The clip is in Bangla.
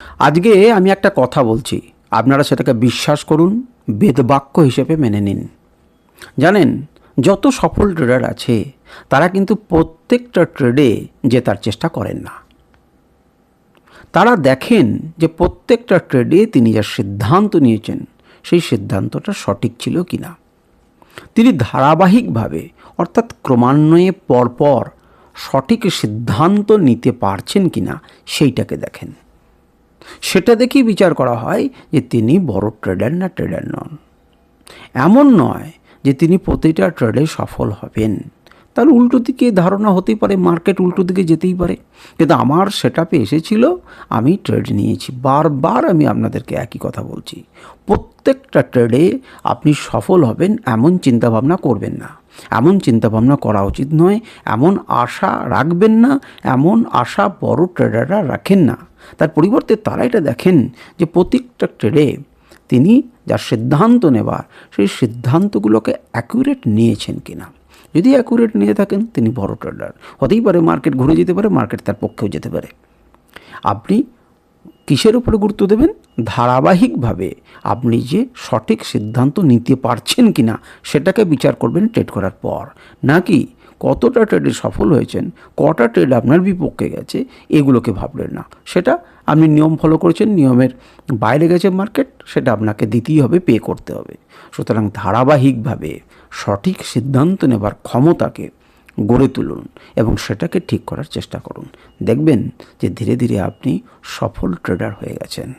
আজকে আমি একটা কথা বলছি, আপনারা সেটাকে বিশ্বাস করুন, বেদবাক্য হিসেবে মেনে নিন। জানেন, যত সফল ট্রেডার আছে তারা কিন্তু প্রত্যেকটা ট্রেডে জেতার চেষ্টা করেন না। তারা দেখেন যে প্রত্যেকটা ট্রেডে তিনি যা সিদ্ধান্ত নিয়েছেন সেই সিদ্ধান্তটা সঠিক ছিল কি না। তিনি ধারাবাহিকভাবে অর্থাৎ ক্রমান্বয়ে পরপর সঠিক সিদ্ধান্ত নিতে পারছেন কি না সেইটাকে দেখেন। সেটা দেখেই বিচার করা হয় যে তিনি বড় ট্রেডার না ট্রেডার নন। এমন নয় যে তিনি প্রতিটা ট্রেডে সফল হবেন। তার উল্টো দিকে ধারণা হতেই পারে, মার্কেট উল্টো দিকে যেতেই পারে, কিন্তু আমার সেটআপে এসেছিল, আমি ট্রেড নিয়েছি। বারবার আমি আপনাদেরকে একই কথা বলছি, প্রত্যেকটা ট্রেডে আপনি সফল হবেন এমন চিন্তাভাবনা করবেন না, এমন চিন্তাভাবনা করা উচিত নয়, এমন আশা রাখবেন না, এমন আশা বড় ট্রেডাররা রাখেন না। তার পরিবর্তে তারা এটা দেখেন যে প্রত্যেকটা ট্রেডে তিনি যার সিদ্ধান্ত নেবার সেই সিদ্ধান্তগুলোকে অ্যাকুরেট নিয়েছেন কিনা। যদি অ্যাকুরেট নিয়ে থাকেন তিনি বড় ট্রেডার। হতেই পারে মার্কেট ঘুরে যেতে পারে, মার্কেট তার পক্ষেও যেতে পারে। আপনি কিসের উপরে গুরুত্ব দেবেন? ধারাবাহিকভাবে আপনি যে সঠিক সিদ্ধান্ত নিতে পারছেন কি না সেটাকে বিচার করবেন ট্রেড করার পর, নাকি কতটা ট্রেডে সফল হয়েছেন, কটা ট্রেড আপনার বিপক্ষে গেছে এগুলোকে ভাবলেন না। সেটা আপনি নিয়ম ফলো করেছেন, নিয়মের বাইরে গেছে মার্কেট, সেটা আপনাকে দিতেই হবে, পে করতে হবে। সুতরাং ধারাবাহিকভাবে সঠিক সিদ্ধান্ত নেবার ক্ষমতাকে গড়ে তুলুন এবং সেটাকে ঠিক করার চেষ্টা করুন। দেখবেন যে ধীরে ধীরে আপনি সফল ট্রেডার হয়ে গেছেন।